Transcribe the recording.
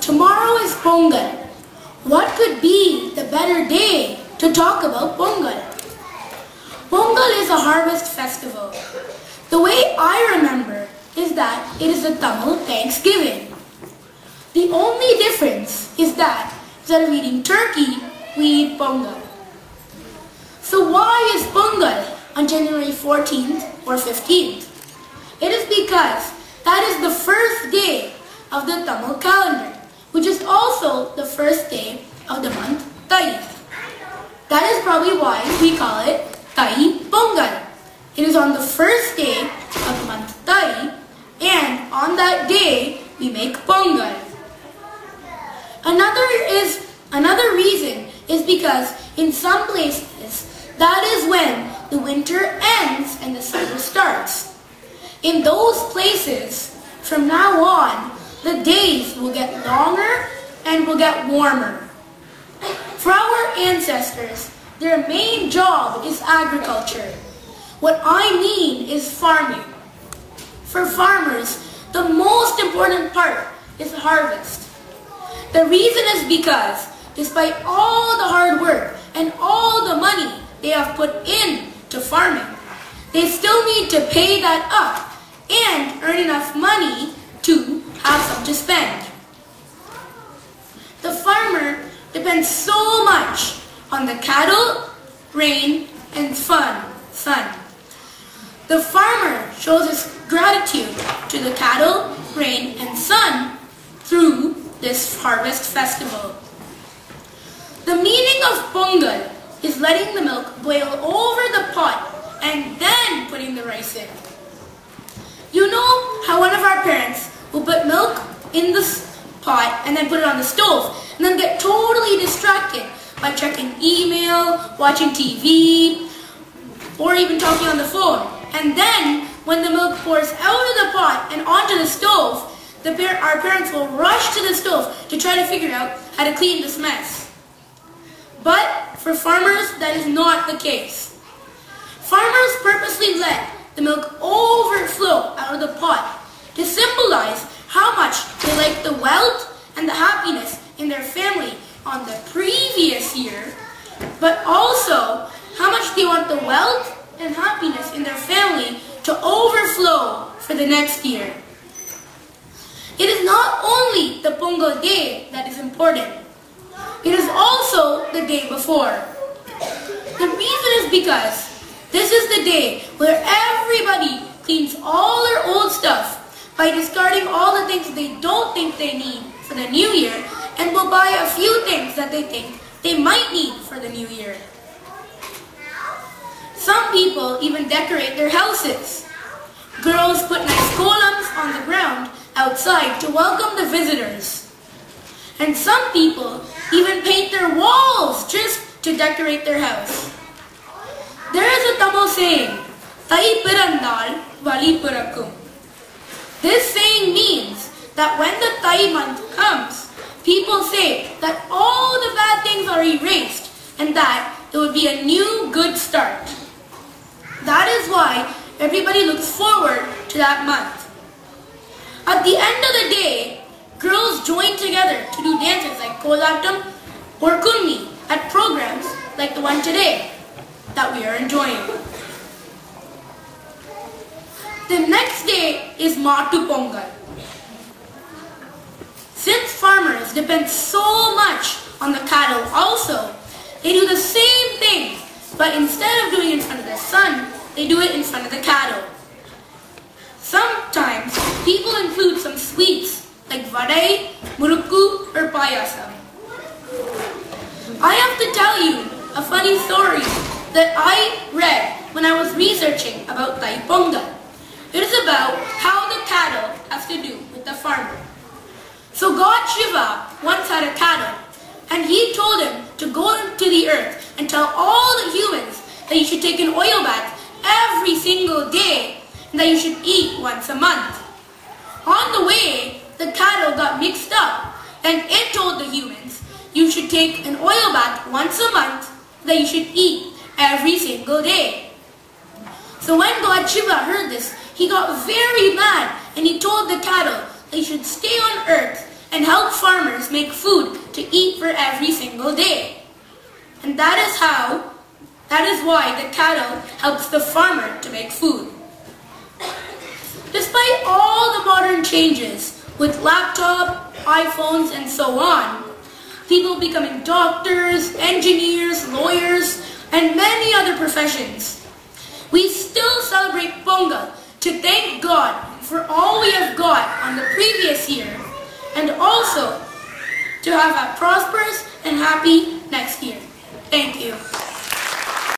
Tomorrow is Pongal. What could be the better day to talk about Pongal? Pongal is a harvest festival. The way I remember is that it is a Tamil Thanksgiving. The only difference is that instead of eating turkey, we eat Pongal. So why is Pongal on January 14th or 15th? It is because that is the first day of the Tamil calendar, which is also the first day of the month Thai. That is probably why we call it Thai Pongal. It is on the first day of the month Thai, and on that day we make Pongal. Another reason is because in some places that is when the winter ends and the summer starts. In those places, from now on, the days will get longer and will get warmer. For our ancestors, their main job is agriculture. What I mean is farming. For farmers, the most important part is harvest. The reason is because, despite all the hard work and all the money they have put into farming, they still need to pay that up and earn enough money to have some to spend. The farmer depends so much on the cattle, rain, and sun. The farmer shows his gratitude to the cattle, rain, and sun through this harvest festival. The meaning of Pongal is letting the milk boil over the pot and then putting the rice in. You know how one of our parents will put milk in the pot and then put it on the stove and then get totally distracted by checking email, watching TV, or even talking on the phone. And then when the milk pours out of the pot and onto the stove, our parents will rush to the stove to try to figure out how to clean this mess. But for farmers, that is not the case. Farmers purposely let the milk overflow out of the pot to symbolize how much they like the wealth and the happiness in their family on the previous year, but also how much they want the wealth and happiness in their family to overflow for the next year. It is not only the Pongal day that is important. It is also the day before. The reason is because this is the day where everybody cleans all their old stuff by discarding all the things they don't think they need for the new year and will buy a few things that they think they might need for the new year. Some people even decorate their houses. Girls put nice columns on the ground outside to welcome the visitors. And some people even paint their walls just to decorate their house. There is a Tamil saying, "Thai pirandal vali pirakkum." This saying means that when the Thai month comes, people say that all the bad things are erased and that it will be a new good start. That is why everybody looks forward to that month. At the end of the day, girls join together to do dances like Kolatam or Kunmi at programs like the one today that we are enjoying. The next day is Matu Pongal. Since farmers depend so much on the cattle also, they do the same thing, but instead of doing it in front of the sun, they do it in front of the cattle. Sometimes people include some sweets like vadai, murukku, or payasam. I have to tell you a funny story that I read when I was researching about Thai Pongal. It is about how the cattle has to do with the farmer. So God Shiva once had a cattle, and he told him to go to the earth and tell all the humans that you should take an oil bath every single day and that you should eat once a month. On the way, the cattle got mixed up and it told the humans you should take an oil bath once a month that you should eat every single day. So when God Shiva heard this, he got very mad and he told the cattle they should stay on earth and help farmers make food to eat for every single day. And that is why the cattle helps the farmer to make food. Despite all the modern changes with laptop, iPhones, and so on, people becoming doctors, engineers, lawyers, and many other professions, we still celebrate Pongal to thank God for all we have got on the previous year, and also to have a prosperous and happy next year. Thank you.